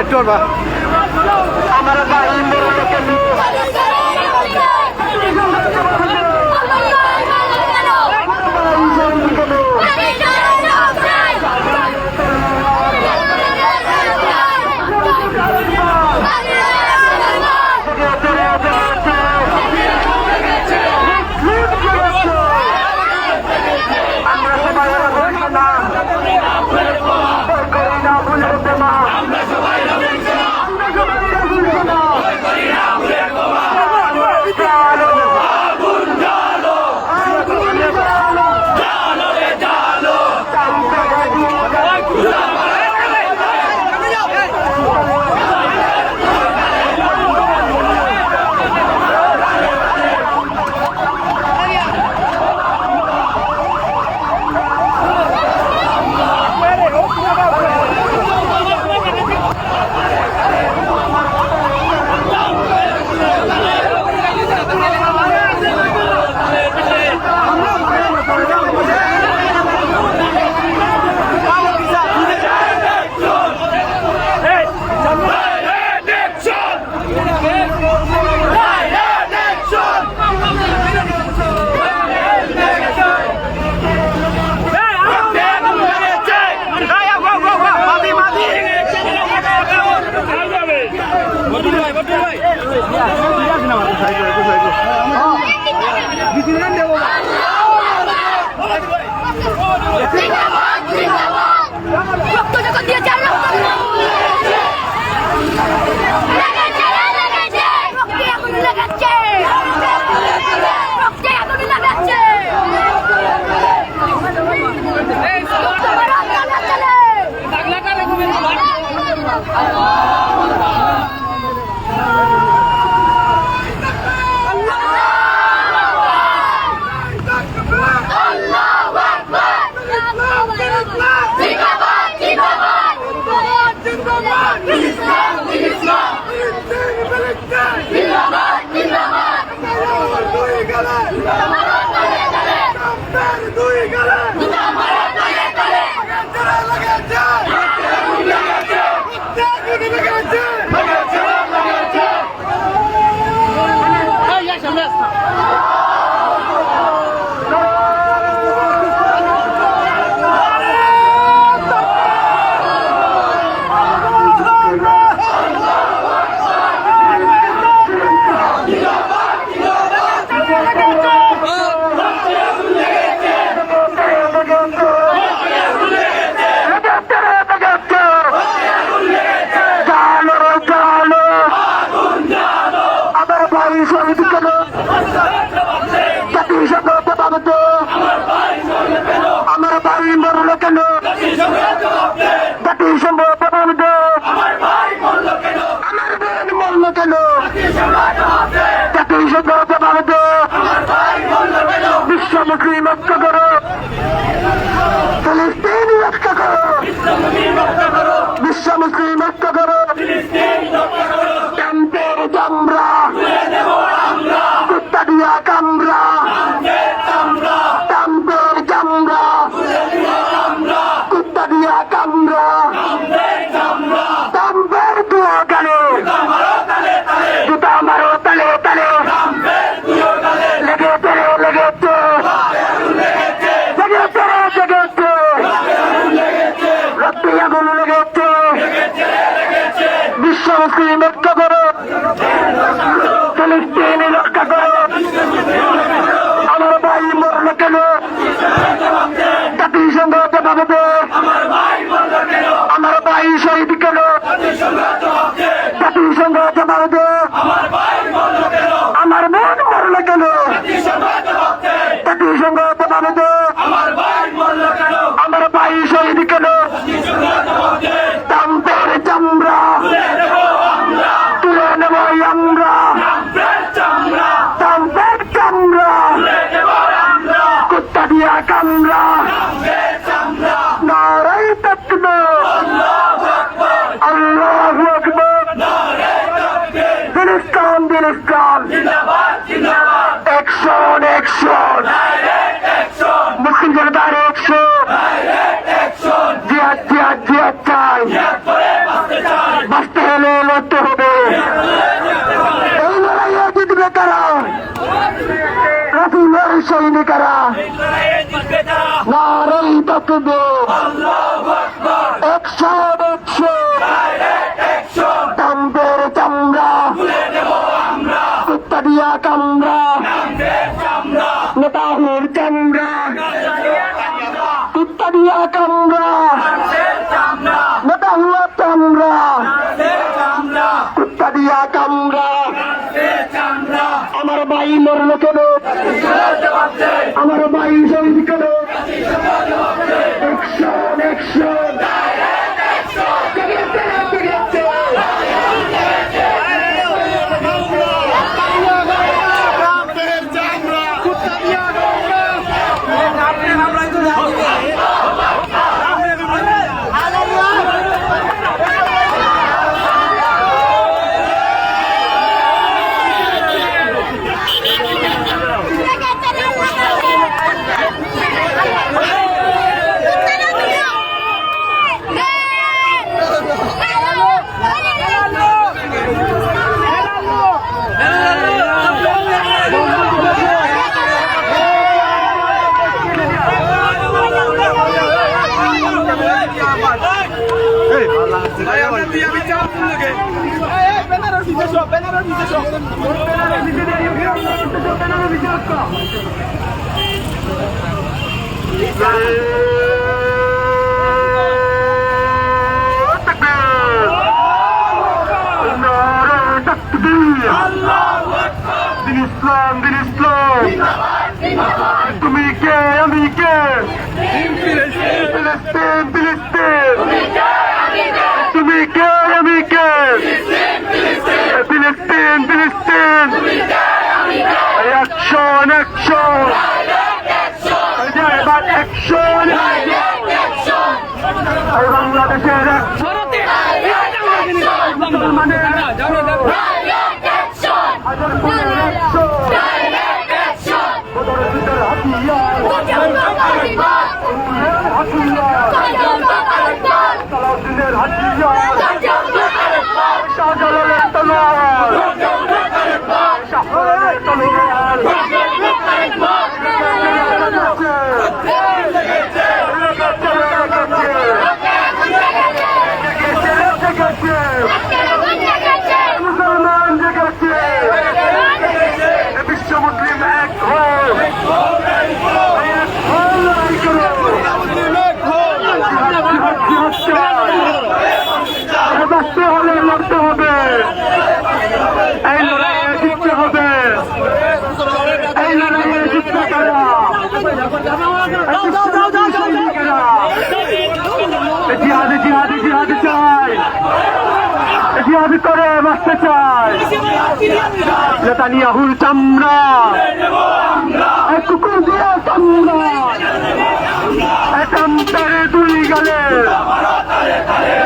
Coba. Amar bayi मुस्लिम रक्षा करो, फिलिस्तीन रक्षा करो, विश्व मुस्लिम रक्षा करो, कैंपेर जामरा, कुत्ता दिया कामरा, कैंपेर जामरा, कुत्ता दिया कामरा, कैंपेर दुआ गले, जुता मारो तले तले, लगे तेरे विश्व मुस्लिम रक्षा करो, फिलिस्तीन रक्षा करो, আমার ভাই মরল কেন জাতিসংঘ জবাব দে, আমার ভাই শহীদ কেন, জাতিসংঘ জবাব দে, আমার বোন মরল কেন, জাতিসংঘ জবাব দে, আমার ভাই শহীদ কেন, তাম্পের চামড়া তুলে নেব আমরা, তাম্পের চামড়া কুত্তা দিয়া কামড়া, নারাই তাকবীর, আল্লাহু আকবার, দিলিস্তান দিলিস্তান, অ্যাকশন অ্যাকশন, মুসলিম জনতার অ্যাকশন, জিহাদ জিহাদ জিহাদ চাই, বাঁচতে হলে লড়তে হবে, এই লড়াইয়ে জিতবে কারা, রাসূলের সৈনিকেরা, নারাই তাকবীর, অ্যাকশন অ্যাকশন, তাম্পের চামড়া কুত্তা দিয়া কামড়া, নেতাহুর চামড়া কুত্তা দিয়া কামড়া, নেতাহুর চামড়া কুত্তা দিয়া কামড়া, আমার ভাই মরল কেন, আমার ভাই শহীদ কেন, অ্যাকশন অ্যাকশন, তুমি কে আমি কে, ফিলিস্তিন ফিলিস্তিন, তুমি কে আমি কে, ফিলিস্তিন ফিলিস্তিন, অ্যাকশন অ্যাকশন, এবার অ্যাকশন, বাংলাদেশের মুসলমানের সালাউদ্দিনের হাতিয়ার, শাহজালালের তলোয়ার, শাহজালালের তলোয়ার, মুসলমান জেগেছে, বিশ্ব মুসলিম এক হোক, বাঁচতে হলে লড়তে হবে, এই লড়াইয়ে জিততে হবে, এই লড়াইয়ে জিততে কারা, জিহাদে জিহাদে জিহাদে চাই, জিহাদ করে বাঁচতে চাই, নেতানিয়াহুর চামড়া কুকুর দিয়ে চামড়া তাম্পের দুই গালে,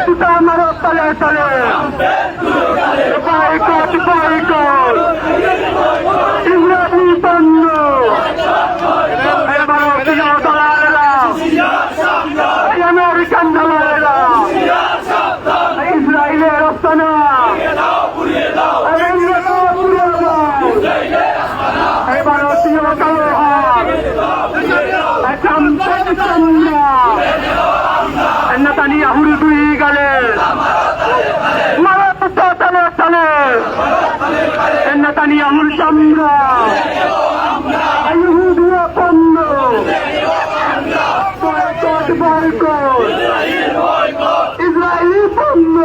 জুতা মারো তালে তালে, বয়কট বয়কট, ইংরেজি পণ্য, ভারতীয় দলালেরা, আমেরিকান দলালেরা, ইসরায়েলের রপ্তানা, ভারতীয় কালোহার, নেতানিয়াহুর দুই গালে, মারো তালে তালে, নেতানিয়াহুর চামড়া, ইহুদিয়া পণ্য, বয়কট বয়কট। ইসরায়েলি পণ্য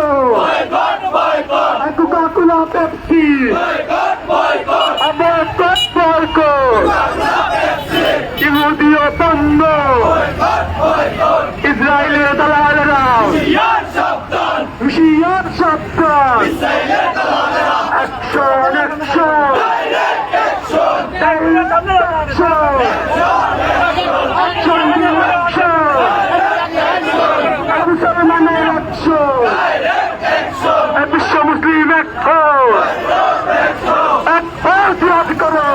কোকা-কোলা পেপসি ইহুদীয় পণ্য ইসরায়েলের দালালেরা হুঁশিয়ার সাবধান অ্যাকশন অ্যাকশন মুসলমানের বিশ্ব মুসলিম জিহাদ করো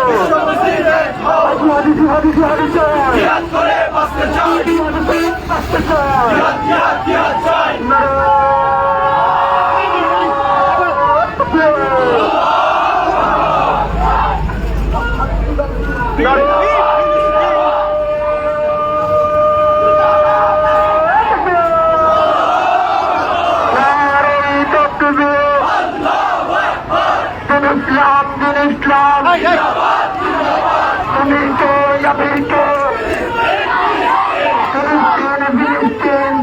ইসলাম তুমি তো আমেরিকা ফিলিস্তিন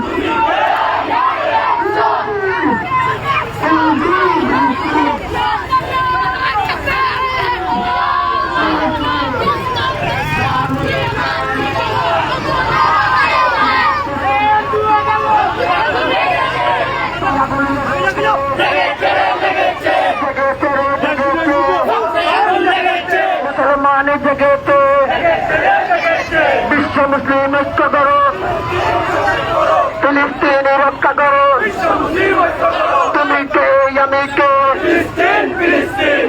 মুসলমান জগতে বিশ্ব মুসলিম ঐক্য করো ফিলিস্তিনের রক্ষা করো তুমি কে আমি কে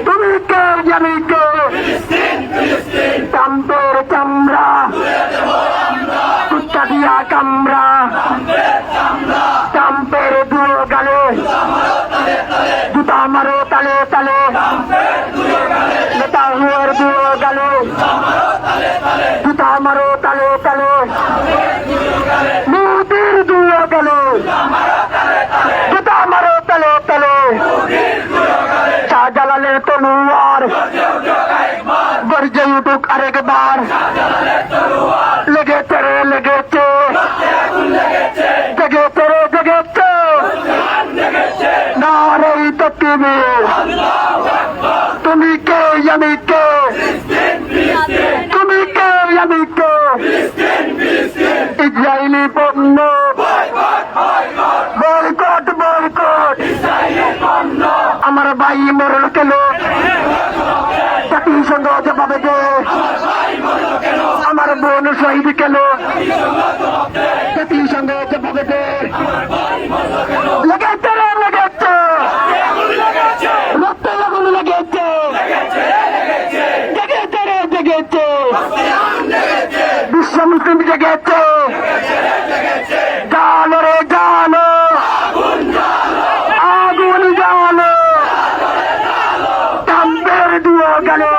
তুমি কে আমি কে চাম্পের চামড়া কুত্তা দিয়া কামড়া চাম্পের দুয়ো গালে জুতা মারো তালে তালে নেতা হুয়ার দুয়ো গালে জুতা মারো তালে তালে মোদির দুয়ো গালে জুতা মারো তালে তালে শাহজালালের তলোয়ার গর্জে উঠুক আরেকবার লেগেছে রে লেগেছে জেগেছে রে জেগেছে নারে তাকবীর তুমি কে আমি কে তুমি কে আমি কে ইসরায়েলি পণ্য বয়কট বয়কট আমার ভাই মরল কেন জাতিসংঘ জবাবে দে আমার বোন শহীদ কেন জাতিসংঘ জবাবে দে লেগেছে রে লেগেছে রক্তে আগুন লেগেছে জেগেছে রে জেগেছে বিশ্ব মুসলিম জেগেছে জানো রে জানো আগুন জানো চাম্পের দুয়ো গেলে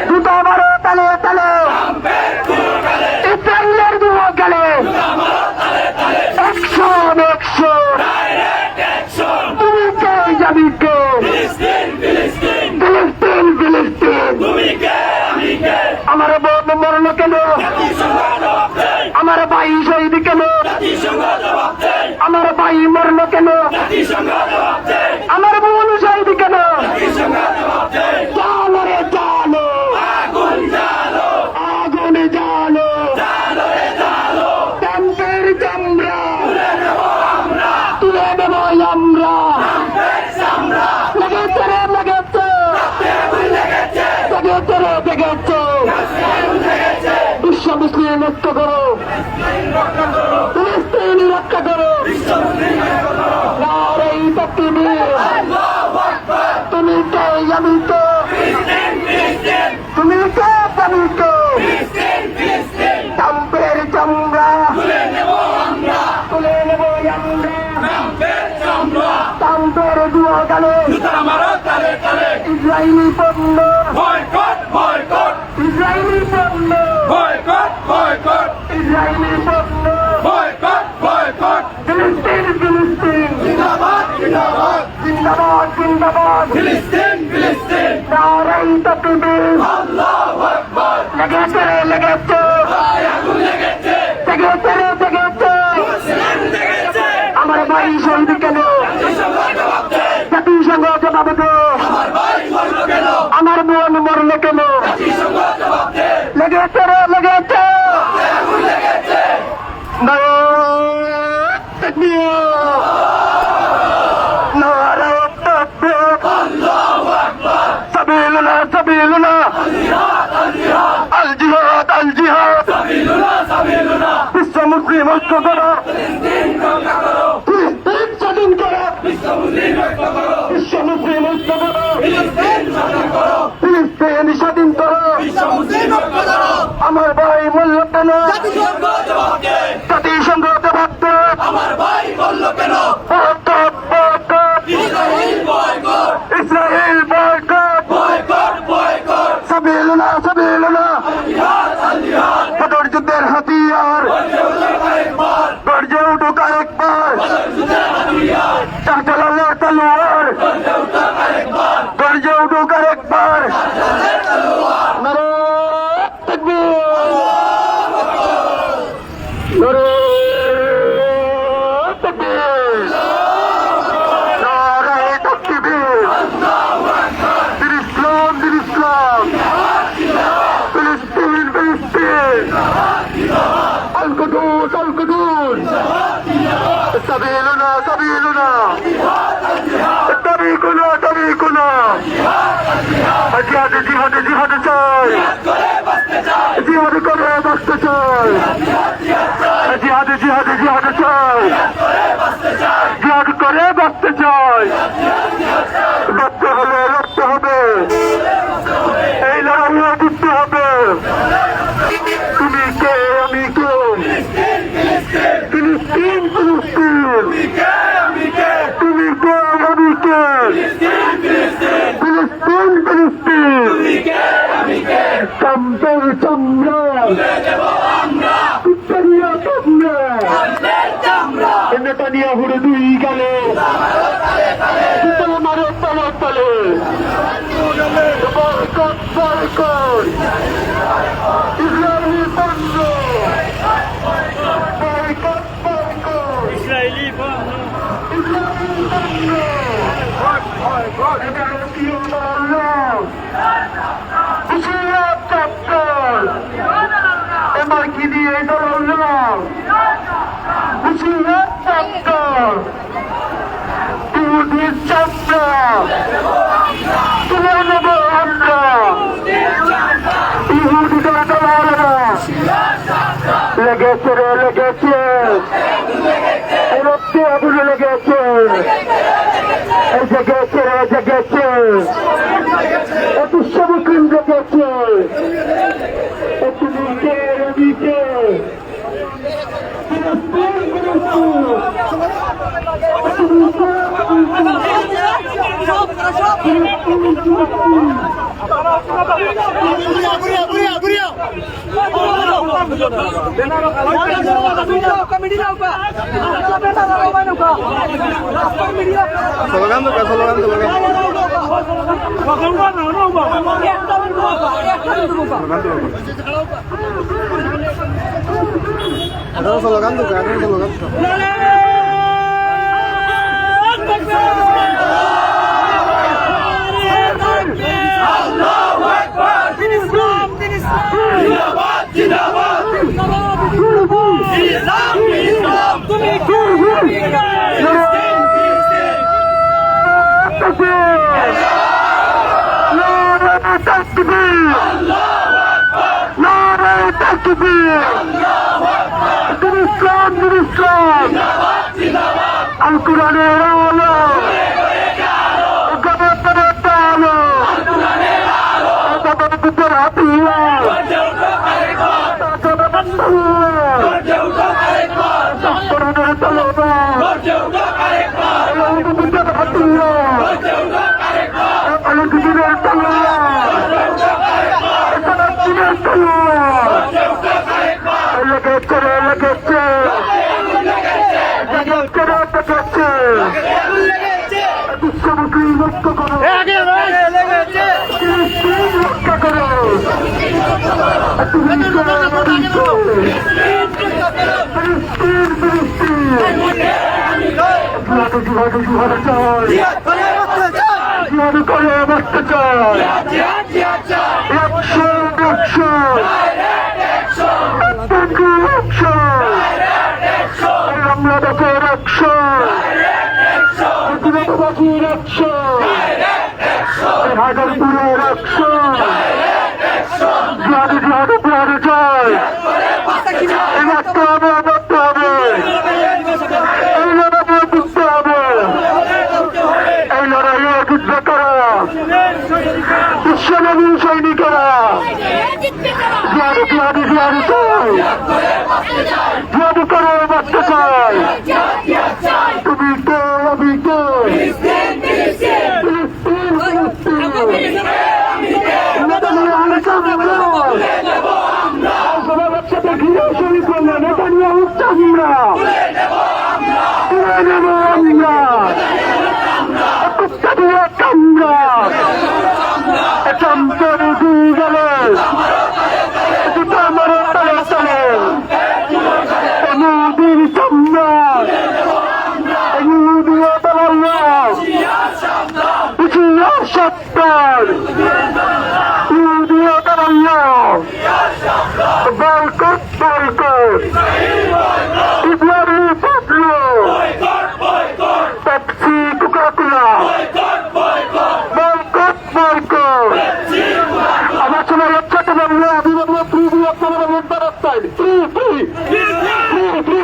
দুটো মারো তালে তালে ইসরায়েলের দুয়ো গেলে অ্যাকশন অ্যাকশন তুমি কে যাবি কে ফিলিস্তিন ফিলিস্তিন আমার বোন মরল কেন আমার ভাই শহীদ কেন আমার ভাই মরল কেন আমার বোন শহীদ কেন জানো রে জানো আগুন জানো চাম্পের চামড়া তুলে দেব আমরা লেগেছে রে লেগেছে জেগেছে রে জেগেছে বিশ্ব মুসলিম ঐক্য করো ফিলিস্তিন রক্ষা করো নারে তাকবীর তুমি কে আমি কে তুমি কে আমি কে চাম্পের চামড়া তুলে নেব আমরা চাম্পের দুয়ো গালে ইসরায়েলি পণ্য ইসরায়েলি পণ্য ইসরায়েলি পণ্য ফিলিস্তিন ফিলিস্তিন জিন্দাবাদ জিন্দাবাদ নারে তাকবীর লেগেছে রে লেগেছে জেগেছে রে ভাই শহীদ কেন? জাতিসংঘ জবাব দে। আমার বোন মরলো কেন? লেগেছে রে, লেগেছে। সাবিলুনা সাবিলুনা আল জিহাদ আল জিহাদ বিশ্ব মুসলিম ঐক্য করো, ফিলিস্তিন স্বাধীন করো, বিশ্ব মুসলিম ঐক্য করো, ফিলিস্তিন স্বাধীন করো। আমার ভাই মূল্য কেন? জাতিসংঘ জবাব দে। আমার ভাই বলল কেন? Boycott, boycott, Israel boycott, boycott boycott সাবিলুনা সাবিলুনা বদর যুদ্ধের হাতিয়ার গর্জে উঠুক আরেকবার, শাহজালালের তলোয়ার গর্জে উঠুক আরেকবার। নারে তাকবীর, নারে তাকবীর, নারে তাকবীর। বীর ইসলাম, বীর ইসলাম, ফিলিস্তিন, ফিলিস্তিন, আল কুদুস, আল কুদুস, সাবিলুনা সাবিলুনা, তারিকুনা তারিকুনা। জিহাদে জিহাদে জিহাদে চাই, জিহাদ করে বাঁচতে চাই, জিহাদে জিহাদে জিহাদে চাই, জিহাদ করে বাঁচতে চাই। বাঁচতে হলে লড়তে হবে, এই লড়াইয়ে জিততে হবে। তুমি কে, আমি কে? ফিলিস্তিন, ফিলিস্তিন, তুমি কে, আমি কে? ফিলিস্তিন, ফিলিস্তিন, চামড়ার চামড়া, পিছানিয়া চামড়া, নেতানিয়াহুর দুই গালে, পিছনে মারে তলে তলে। বয়কট, বয়কট, ইসরায়েলি পণ্য, বয়কট, বয়কট, ইসরায়েলি পণ্য, এটা জাতীয় পণ্য। হুঁশিয়ার চক্কর, এবার কি দিয়ে এটা বললাম? হুঁশিয়ার চক্কর, ইহুদির চামড়া তুলে নেব আমরা, ইহুদিদের দলালেরা। লেগেছে রে, লেগেছে, রক্তে আগুন লেগেছে, জেগেছে রে, জেগেছে, একটু সমুখীন লেগেছে। একটু নিচে নিচে আল কোরআনের আলো, গণতন্ত্রের আলো, গণতন্ত্রের হাতিয়ার, কোরআনের তলোয়ার, গণতন্ত্রের হাতিয়ার, আলোচনার তলোয়ার, গণতন্ত্রের তলোয়ার। লেগেছে রে, লেগেছে, বিশ্বমুখী লক্ষ্য করো, লক্ষ্য করো, ফিলিস্তিন, ফিলিস্তিন, জিহাদ চাই, জিহাদ করে বাঁচতে চাই, জিহাদ করে বাঁচতে চাই। জিহাদ চাই, action action direct action, action, direct action, বাংলাদেশের অ্যাকশন, ডাইরেক্ট অ্যাকশন, প্রতিবাদবাসীর অ্যাকশন, ডাইরেক্ট অ্যাকশন, হাজারপুরের অ্যাকশন। ডাইরেক্ট অ্যাকশন, জিহাদ জিহাদ জিহাদ চাই, করে বাঁচতে চাই, বাঁচতে হবে বাঁচতে হবে, এই লড়াইয়ে জিততে হবে, এই লড়াইয়ে জিতবে কারা? বিশ্বনবী সৈনিকেরা। জিহাদ জিহাদ জিহাদ চাই, জিহাদ করে বাঁচতে চাই। জিহাদ চাই, তুমি কে আমি কে? ফিলিস্তিন, ফিলিস্তিন, ফিলিস্তিন, ফিলিস্তিন। নেতানিয়াহু চামড়া, সবার একসাথে ঘিরে শরীর করলো নেতানিয়াহু চামড়া, তুলে নেব আমরা, কুত্তা দিয়ে কামড়া, চামচের দিয়ে গেলে জুতা মারো তালে তালে, মোদির চামড়া, দিয়ে তালাল্লা, হুশিয়ার সাবধান, দিয়ে তালাল্লা, বয়কট বয়কট, ইসলামী পাতলো, পেপসি কোকাকোলা, বয়কট বয়কট। আমার সময় একসাথে বললো আমি বলবো ফ্রি দিয়ে আপনারা বলতে রাস্তায় ফ্রি ফ্রি ফ্রি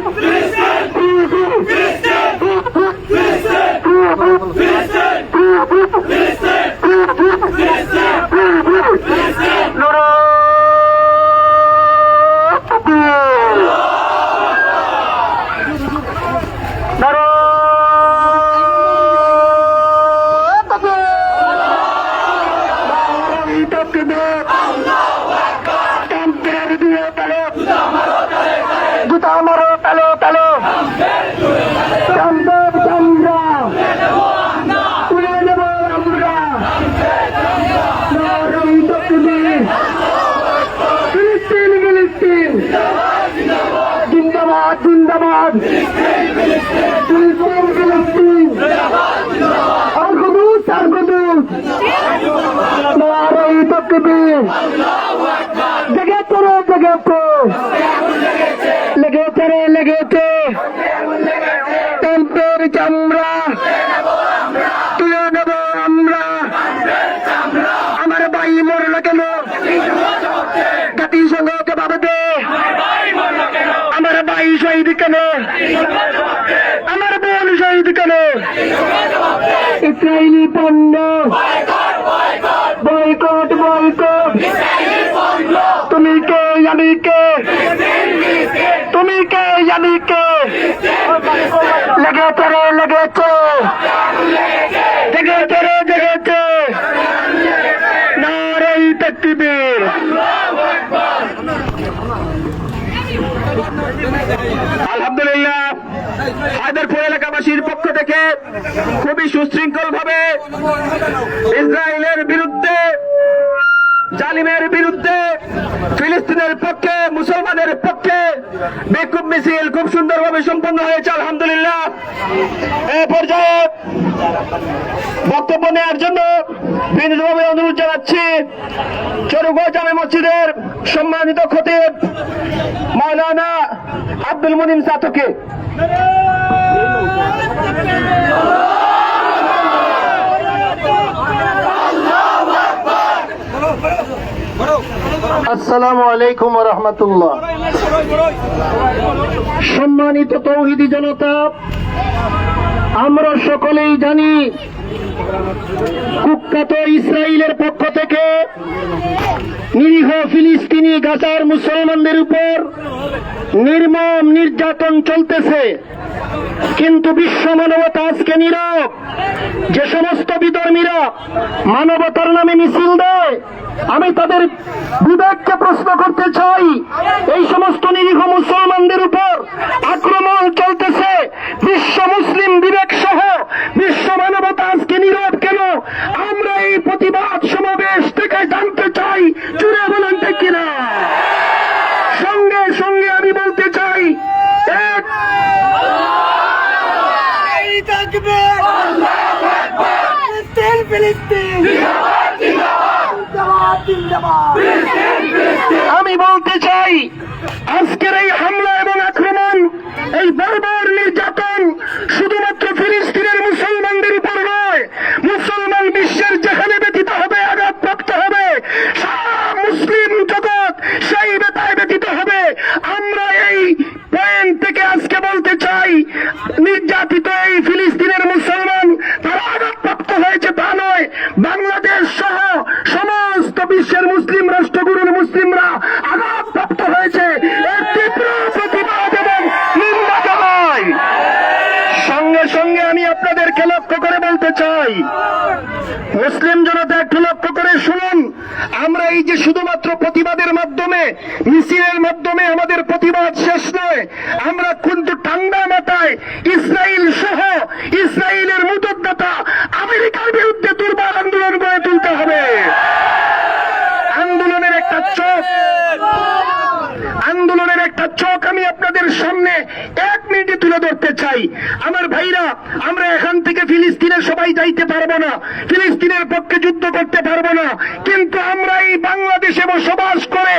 জুতা মারো তালে তালে, চামড়া চামড়া তুলে নেব আমরা, নারী তকবীর, ফিলিস্তিন ফিলিস্তিন, জিন্দাবাদ জিন্দাবাদ, ফিলিস্তিন ফিলিস্তিন, আর কুদুস নারী তকবীর, জেগে চলো জেগে চলো, লেগেছে রে লেগেছে, টেম্পের চামড়া তুলে নেব আমরা, আমার ভাই মরল কেন? জাতিসংঘ জবাব দে, আমার ভাই শহীদ কেন? আমার বোন শহীদ কেন? ইসরায়েলি পণ্য বয়কট বয়কট, তুমি কে আমি কে? তুমি কে আমি কে? লেগেছে রে লেগেছে, জেগেছে রে জেগেছে, নারে তাকবীর। আলহামদুলিল্লাহ, হায়দারপুর এলাকাবাসীর পক্ষ থেকে খুবই সুশৃঙ্খল ভাবে ইসরায়েলের বিরুদ্ধে, জালিমের বিরুদ্ধে, ফিলিস্তিনের পক্ষে, মুসলমানের পক্ষে বিক্ষোভ মিছিল খুব সুন্দরভাবে সম্পন্ন হয়েছে আলহামদুলিল্লাহ। এ পর্যায়ে বক্তব্য নেওয়ার জন্য বিনীতভাবে অনুরোধ জানাচ্ছি চরুগড় জামে মসজিদের সম্মানিত খতিব মাওলানা আব্দুল মুনিম সাতকে। আসসালামু আলাইকুম ওয়া রাহমাতুল্লাহ। সম্মানিত তৌহিদি জনতা, আমরা সকলেই জানি কুখ্যাত ইসরায়েলের পক্ষ থেকে নিরীহ ফিলিস্তিনি গাজার মুসলমানদের উপর নির্মম নির্যাতন চলতেছে, কিন্তু বিশ্ব মানবতা আজকে নীরব। যে সমস্ত বিধর্মীরা মানবতার নামে মিছিল দেয়, আমি তাদের বিবেককে প্রশ্ন করতে চাই, এই সমস্ত নিরীহ মুসলমানদের উপর আক্রমণ চলতেছে, বিশ্ব মুসলিম বিবেক সহ বিশ্ব মানবতা আজকে নীরব কেন? আমরা এই প্রতিবাদ সমাবেশ থেকে জানতে চাই, জুড়ে বলেন ঠিক কিনা? সঙ্গে সঙ্গে আমি বলতে চাই, এক তাকবীর আল্লাহু আকবার ফিলিস্তিন ফিলিস্তিন জিন্দাবাদ জিন্দাবাদ জিন্দাবাদ জিন্দাবাদ ফিলিস্তিন ফিলিস্তিন আমি বলতে চাই আজকের এই হামলা এবং আক্রমণ, এই বর্বর নির্যাতন শুধুমাত্র ফিলিস্তিনের মুসলমানদের উপর নয়, মুসলমান বিশ্বের যেখানে ব্যথিত হবে, আঘাতপ্রাপ্ত হবে, সারা মুসলিম জগৎ সেই ব্যথায় ব্যথিত হবে। আমরা এই পয়েন্ট থেকে আজকে বলতে চাই, নির্যাতিত এই ফিলিস্তিনের মুসলমান তারা আঘাতপ্রাপ্ত হয়েছে তা নয়, বাংলাদেশ সহ সমস্ত বিশ্বের মুসলিম রাষ্ট্রগুলোর মুসলিমরা আঘাতপ্রাপ্ত হয়েছে। এর তীব্র প্রতিবাদ এবং নিন্দা জানাই। সঙ্গে সঙ্গে আমি আপনাদেরকে লক্ষ্য করে বলতে চাই, মুসলিম জনতা একটু লক্ষ্য করে শুনুন, আমরা এই যে শুধুমাত্র প্রতিবাদের মাধ্যমে, মিছিলের মাধ্যমে আমাদের প্রতিবাদ শেষ নয়, আমরা কিন্তু ঠান্ডা মাথায় ইসরায়েল সহ ইসরায়েলের মুতদ্দাতা আমেরিকার বিরুদ্ধে দুর্বার আন্দোলন গড়ে তুলতে হবে। আন্দোলনের একটা চোখ আমি আপনাদের সামনে 1 মিনিটে তুলে ধরতে চাই। আমার ভাইরা, আমরা এখান থেকে ফিলিস্তিনে সবাই যাইতে পারবো না, ফিলিস্তিনের পক্ষে যুদ্ধ করতে পারবো না, কিন্তু আমরা এই বাংলাদেশে বসবাস করে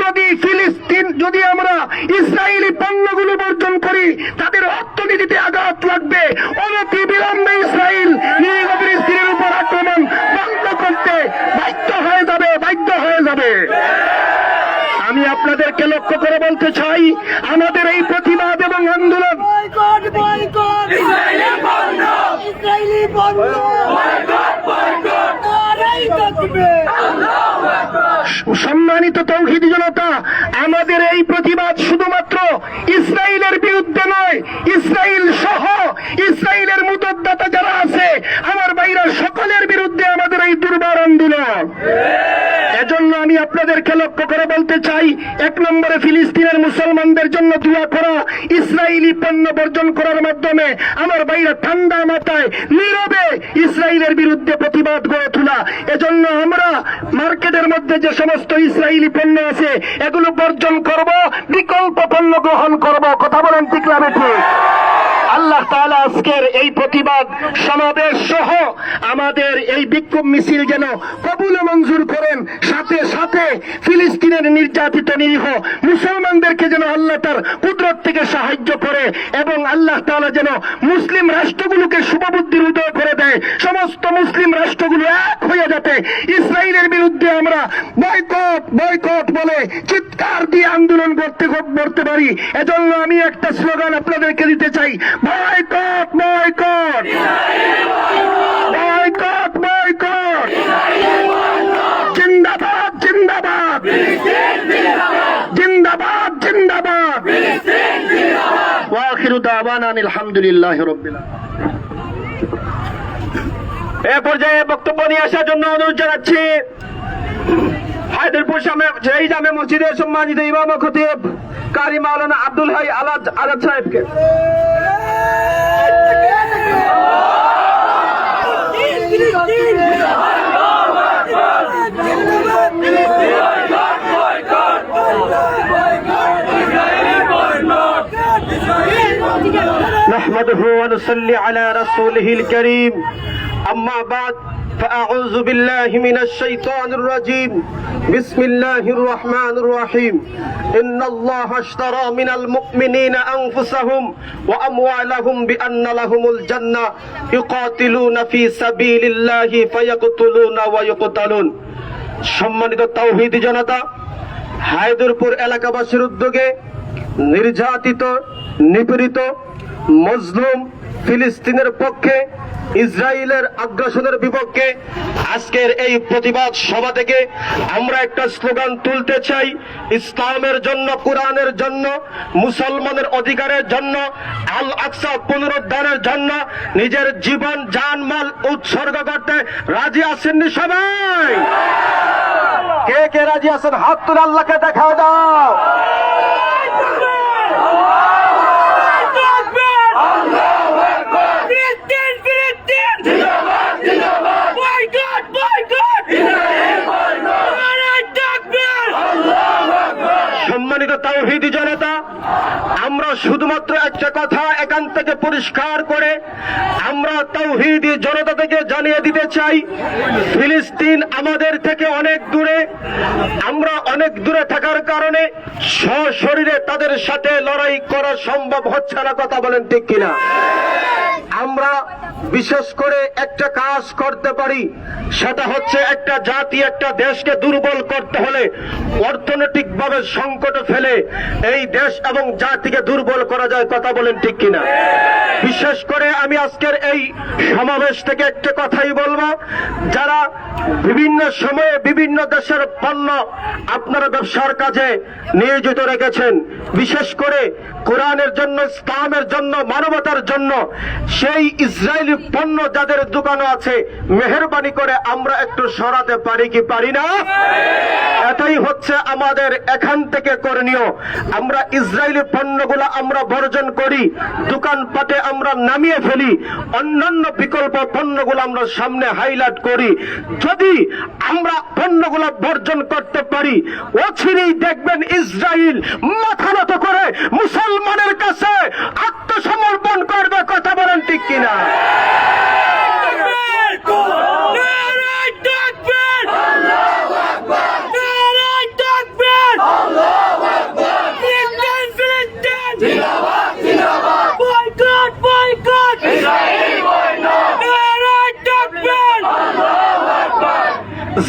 যদি আমরা ইসরায়েলি পণ্যগুলো বর্জন করি, তাদের অর্থনীতিতে আঘাত লাগবে। অনতি বিলম্বে ইসরায়েল নিরীহ ফিলিস্তিনের উপর আক্রমণ বন্ধ করতে বাধ্য হয়ে যাবে। আমি আপনাদেরকে লক্ষ্য করে বলতে চাই, আমাদের এই প্রতিবাদ এবং আন্দোলন বয়কট বয়কট ইসরায়েলি পণ্য ইসরায়েলি পণ্য বয়কট বয়কট নারাই তাকবীর আল্লাহু আকবার সম্মানিত তৌহিদি জনতা, আমাদের এই প্রতিবাদ শুধুমাত্র ইসরায়েলের বিরুদ্ধে নয়, ইসরায়েল সহ ইসরায়েলের মুতদ্দাতা যারা আছে আমার ভাইরা সকলের বিরুদ্ধে আমাদের এই দুর্বার আন্দোলন। এজন্য আমি আপনাদেরকে লক্ষ্য করে বলতে চাই, 1 নম্বরে ফিলিস্তিনের মুসলমানদের জন্য দোয়া করা, ইসরায়েলি পণ্য বর্জন করার মাধ্যমে আমার ভাইরা ঠান্ডা মাথায় নীরবে ইসরায়েলের বিরুদ্ধে প্রতিবাদ গড়ে তোলা। এজন্য আমরা মার্কেটের মধ্যে যে সমস্ত ইসরায়েলি পণ্য আছে এগুলো বর্জন করব, বিকল্প পণ্য গ্রহণ করব। কথা বলেন ঠিক না ঠিক? আল্লাহ তাআলা আজকের এই প্রতিবাদ সমাবেশ সহ আমাদের এই বিক্ষোভ মিছিল যেন কবুল ও মঞ্জুর করেন, সাথে সাথে ফিলিস্তিনের নির্যাতিত নিরীহ মুসলমানদেরকে যেন আল্লাহ তার কুদরত থেকে সাহায্য করে, এবং আল্লাহ তাআলা যেন মুসলিম রাষ্ট্রগুলোকে শুভবুদ্ধির উদয় করে দেয়। সমস্ত মুসলিম রাষ্ট্রগুলো এক হয়ে যাতে ইসরায়েলের বিরুদ্ধে আমরা বয়কট বয়কট বলে চিৎকার দিয়ে আন্দোলন করতে পারি। এজন্য আমি একটা স্লোগান আপনাদেরকে দিতে চাই, বয়কট বয়কট বয়কট বয়কট, জিন্দাবাদ জিন্দাবাদ জিন্দাবাদ জিন্দাবাদ। ওয়া আখিরু দাওয়ানা আলহামদুলিল্লাহি রাব্বিল আলামিন। এ পর্যায়ে বক্তব্য নিয়ে আসার জন্য অনুরোধ জানাচ্ছি হায়দরপুর জামে মসজিদের সম্মানিত ইমাম ও খতিব কারি মাওলানা আব্দুল হাই আজাদ সাহেবকে। نحمده ونصلي على رسوله الكريم أما بعد فأعوذ بالله من الشيطان الرجيم بسم الله الرحمن الرحيم إن الله اشترى من المؤمنين أنفسهم وأموالهم بأن لهم الجنة يقاتلون في سبيل الله فيقتلون ويقتلون। সম্মানিত তাওহীদি জনতা, হায়দরপুর এলাকাবাসীর উদ্যোগে নির্যাতিত নিপীড়িত মজলুম ফিলিস্তিনের পক্ষে ইসরায়েলের আগ্রাসনের বিপক্ষে আজকের এই প্রতিবাদ সভা থেকে আমরা একটা স্লোগান তুলতে চাই, ইসলামের জন্য, কোরআনের জন্য, মুসলমানের অধিকারের জন্য, আল আকসা পুনরুদ্ধারের জন্য নিজের জীবন জানমাল উৎসর্গ করতে রাজি আছেননি সবাই? কে কে রাজি আছেন হাত তুলে আল্লাহকে দেখা দাও। সম্মানিত তাওহীদি জনতা, আমরা শুধুমাত্র একটা কথা এখান থেকে পরিষ্কার করে আমরা তাওহীদি জনতা থেকে জানিয়ে দিতে চাই, ফিলিস্তিন আমাদের থেকে অনেক দূরে। আমরা অনেক দূরে থাকার কারণে সশরীরে তাদের সাথে লড়াই করা সম্ভব হচ্ছে না। কথা বলেন ঠিক কিনা? আমরা বিশেষ করে একটা কাজ করতে পারি, সেটা হচ্ছে একটা জাতি একটা দেশকে দুর্বল করতে হলে অর্থনৈতিকভাবে সংকটে ফেলে এই দেশ এবং জাতিকে দুর্বল করা যায়। কথা বলেন ঠিক কিনা? বিশেষ করে আমি আজকের এই সমাবেশ থেকে একটা কথাই বলবো, যারা বিভিন্ন সময়ে বিভিন্ন দেশের পণ্য আপনারা ব্যবসার কাজে নিয়োজিত রেখেছেন, বিশেষ করে কোরআনের জন্য, ইসলামের জন্য, মানবতার জন্য, সেই ইসরায়েলি পণ্য যাদের দোকানে আছে, মেহেরবানি করে আমরা একটু সরাতে পারি কি পারি না? এটাই হচ্ছে আমাদের এখান থেকে করণীয়। আমরা ইসরায়েলি পণ্যগুলো আমরা বর্জন করি, দোকানপাটে আমরা নামিয়ে ফেলি, অন্যান্য বিকল্প পণ্যগুলো আমরা সামনে হাইলাইট করি। যদি আমরা পণ্যগুলো বর্জন করতে পারি, অচিরেই দেখবেন ইসরায়েল মাথা নত করে মুসলমানের কাছে আত্মসমর্পণ করবে। কথা বলেন ঠিক কিনা?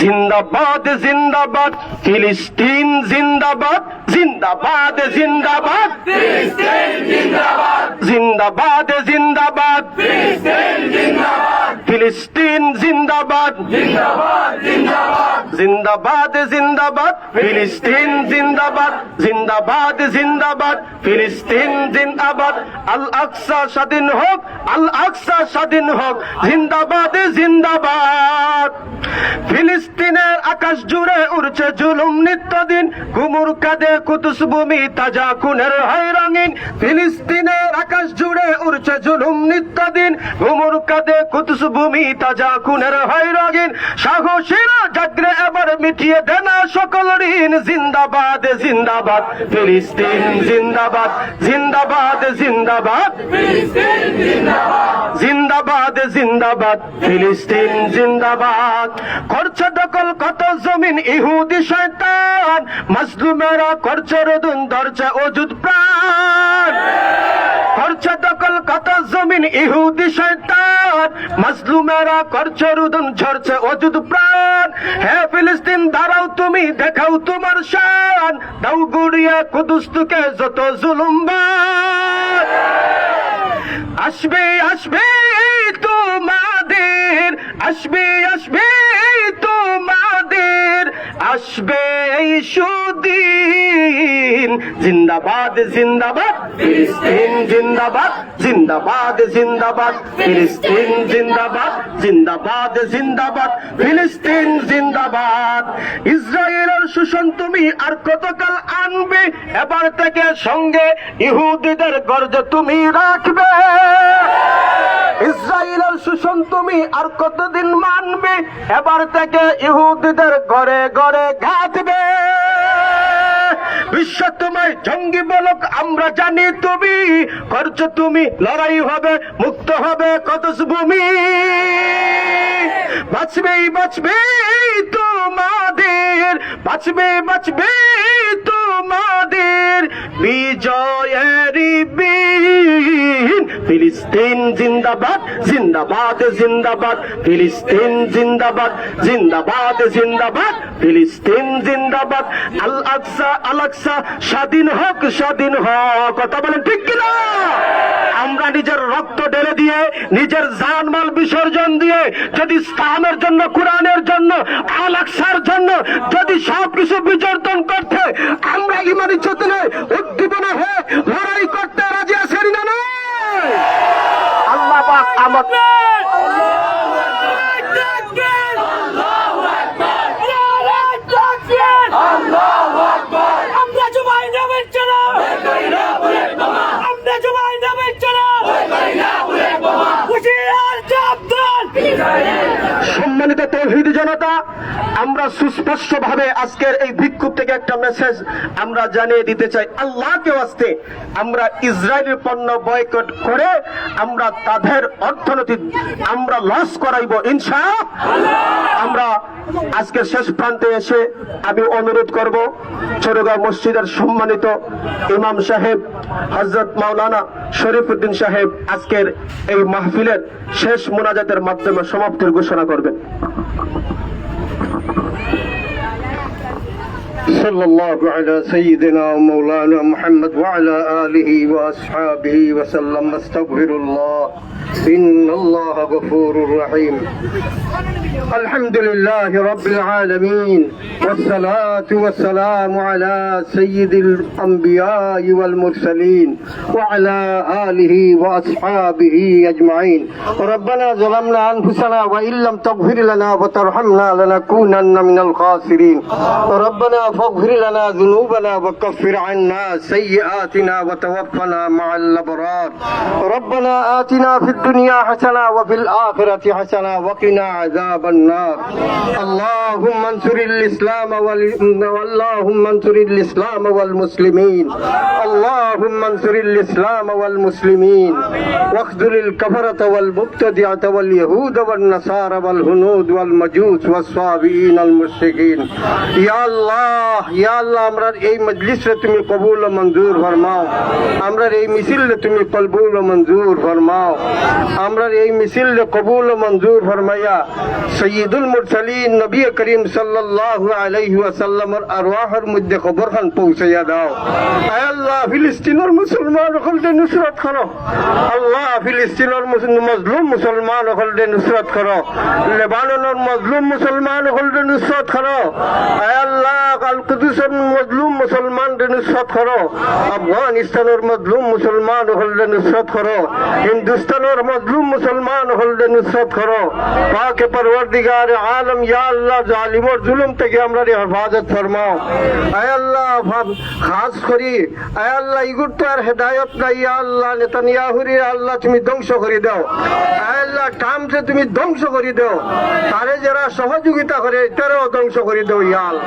জিন্দাবাদ জিন্দাবাদ ফিলিস্তিন জিন্দাবাদ, জিন্দাবাদ জিন্দাবাদ ফিলিস্তিন জিন্দাবাদ, জিন্দাবাদ জিন্দাবাদ ফিলিস্তিন জিন্দাবাদ, ফিলিস্তিন জিন্দাবাদ, জিন্দাবাদ জিন্দাবাদ, জিন্দাবাদ জিন্দাবাদ ফিলিস্তিন জিন্দাবাদ, জিন্দাবাদ জিন্দাবাদ ফিলিস্তিন জিন্দাবাদ। আল আকসা স্বাধীন হোক, আল আকসা স্বাধীন হোক, জিন্দাবাদ জিন্দাবাদ। ফিলিস্তিনের আকাশ জুড়ে উড়ছে জুলুম নিত্যদিন, গুমুর কাঁধে কুদস ভূমি তাজা খুনের হয় রঙিন। ফিলিস্তিনের আকাশ জুড়ে উড়ছে জুলুম নিত্যদিন, গুমুর কাঁধে কুদস ভূমি তাজা খুনের হয় রঙিন। সাহসীরা জাগরে এবার মিটিয়ে দেনা সকল ঋণ, জিন্দাবাদ জিন্দাবাদ ফিলিস্তিন জিন্দাবাদ, জিন্দাবাদ জিন্দাবাদ ফিলিস্তিন জিন্দাবাদ, জিন্দাবাদ জিন্দাবাদ ফিলিস্তিন জিন্দাবাদ। করছে দখল কত জমিন ইহুদি শয়তান, মাজলুমেরা করছে রোদন ধরছে অযুত প্রাণ। করছে দখল কত জমিন ইহুদি শয়তান, মাজলুমেরা করছে রোদন ঝরছে অযুত প্রাণ। হে ফিলিস্তিন দাঁড়াও তুমি, দেখাও তোমার শান, দাও গুড়িয়া কুদুস থেকে যত জুলুমবাজ। আসবে আসবে তোমাদের, আসবে আসবে তোমাদের, আসবে এই সুদিন। জিন্দাবাদ জিন্দাবাদ ফিলিস্তিন জিন্দাবাদ, জিন্দাবাদ জিন্দাবাদ ফিলিস্তিন জিন্দাবাদ, জিন্দাবাদ জিন্দাবাদ ফিলিস্তিন জিন্দাবাদ। ইসরায়েলের শোষণ তুমি আর কতকাল আনবে, এবার থেকে সঙ্গে ইহুদিদের গর্জ তুমি রাখবে। ইসরায়েলের শোষণ তুমি আর কতদিন মানবে, এবার থেকে ইহুদিদের ঘরে ঘরে ঘাটবে। বিশ্ব তোমায় জঙ্গি বলক আমরা জানি, তুমি করছো তুমি লড়াই হবে, মুক্ত হবে কদস ভূমি। বাঁচবেই বাঁচবে তোমাদের, বাঁচবে বাঁচবে তোমাদের বিজয়েরই বিন। ফিলিস্তিন জিন্দাবাদ, জিন্দাবাদ জিন্দাবাদ ফিলিস্তিন জিন্দাবাদ, জিন্দাবাদ জিন্দাবাদ ফিলিস্তিন জিন্দাবাদ। আল আকসা আল আকসা স্বাধীন হোক, স্বাধীন হোক। কথা বলেন ঠিক কিনা? আমরা নিজের রক্ত ঢেলে দিয়ে, নিজের জানমাল বিসর্জন দিয়ে যদি ইসলামের জন্য, কোরআনের জন্য, আল আকসার জন্য যদি সবকিছু বিসর্জন করতে আমরা ইমানি চেতনায় উদ্দীপনা হয়ে লড়াই করতে রাজি আছেন না? না, আল্লাহ পাক আমাদের আল্লাহু আকবার, আমরা জবাই নামের চলো, করি না বুলেট বোমা, আমরা জবাই নামের চলো, করি না বুলেট বোমা। হুশিয়ার সাবধান। সম্মানিত তাওহীদি জনতা, আমরা সুস্পষ্টভাবে আজকের এই বিক্ষোভ থেকে একটা মেসেজ আমরা জানিয়ে দিতে চাই, আল্লাহকে ওয়াস্তে আমরা ইসরায়েলের পণ্য বয়কট করে আমরা তাদের অর্থনৈতিক আমরা লস করাইব ইনশাআল্লাহ। আমরা আজকে শেষ প্রান্তে এসে আমি অনুরোধ করব চৌরগাঁও মসজিদের সম্মানিত ইমাম সাহেব হযরত মাওলানা শরীফউদ্দিন সাহেব আজকের এই মাহফিলের শেষ মোনাজাতের মাধ্যমে সমাপ্তির ঘোষণা করবেন। صلى الله على سيدنا ومولانا محمد وعلى آله وأصحابه وسلم. استغفر الله إن الله غفور رحيم. الحمد لله رب العالمين والصلاة والسلام على سيد الأنبياء والمرسلين وعلى آله وأصحابه أجمعين. ربنا ظلمنا أنفسنا وإن لم تغفر لنا وترحمنا لنكونن من الخاسرين. ربنا فاغفر لنا ذنوبنا وكفر عنا سيئاتنا وتوفنا مع الأبرار. ربنا آتنا في الدنيا حسنة وفي الآخرة حسنة وقنا عذاب النار. اللهم انصر الإسلام اللهم انصر الإسلام والمسلمين. اللهم انصر الإسلام والمسلمين واخذل الكفرة والمبتدعة واليهود والنصارى والهنود والمجوس والصابئين المشركين. يا الله يا الله আমরা এই মজলিসে তুমি কবুল ও মঞ্জুর ফরমাও। আমরা এই মিছিলে তুমি কবুল ও মঞ্জুর ফরমাও। আমরা এই মিছিলে কবুল ও মঞ্জুর ফরমাইয়া সৈয়দুল মুরসালিন নবী করিম সাল্লাল্লাহু আলাইহি ওয়াসাল্লামের আরওয়াহের মধ্যে কবরখান পৌঁছাইয়া দাও। আয় আল্লাহ ফিলিস্তিনের মুসলমান সকলকে নুসরত করো। আল্লাহ ফিলিস্তিনের মজলুম মুসলমান সকলকে নুসরত করো। লেবাননের মজলুম মুসলমান সকলকে নুসরত করো। আয় আল্লাহ আল কুদুসের মজলুম মুসলমানকে নুসরত করো। আফগানিস্তানের মজলুম মুসলমান সকলকে নুসরত করো। হিন্দুস্তানের মজলুম মুসলমান সকলকে নুসরত করো। পাক পরওয়ারদিগার আলম ইয়া আল্লাহ জালিমর জুলুম থেকে আমরা হেফাজত ফরমাও। আয় আল্লাহ খাস করি আয় আল্লাহ ইগুর তো আর হেদায়ত নাই। ইয়া আল্লাহ নেতানিয়াহুরি আল্লাহ তুমি ধ্বংস করে দাও। আয় আল্লাহ ট্রাম্পকে তুমি ধ্বংস করে দাও। তারে যারা সহযোগিতা করে তারাও ধ্বংস করে দাও। ইয়া আল্লাহ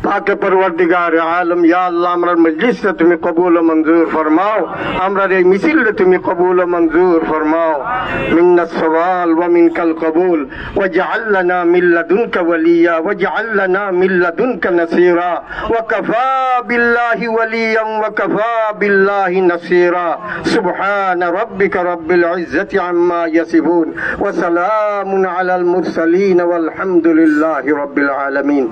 পাক পরওয়ারদিগার আলম ইয়া আল্লাহ আমরার মজলিসে তুমি কবুল ও মঞ্জুর ফরমাও। আমরার এই মিছিলে তুমি কবুল ও মঞ্জুর ফরমাও। মিন্নাস সওয়াল ওয়া মিনকাল কবুল ওয়াজআল লানা মিন লাদুনকা ওয়ালিয়া ওয়াজআল লানা মিন লাদুনকা নাসীরা ওয়া কাফা বিল্লাহি ওয়ালিয়ান ওয়া কাফা বিল্লাহি নাসীরা। সুবহান রাব্বিকা রাব্বিল ইজ্জাতি আম্মা ইয়াসিফুন ওয়া সালামুন আলাল মুরসালিন ওয়াল হামদুলিল্লাহি রাব্বিল আলামিন।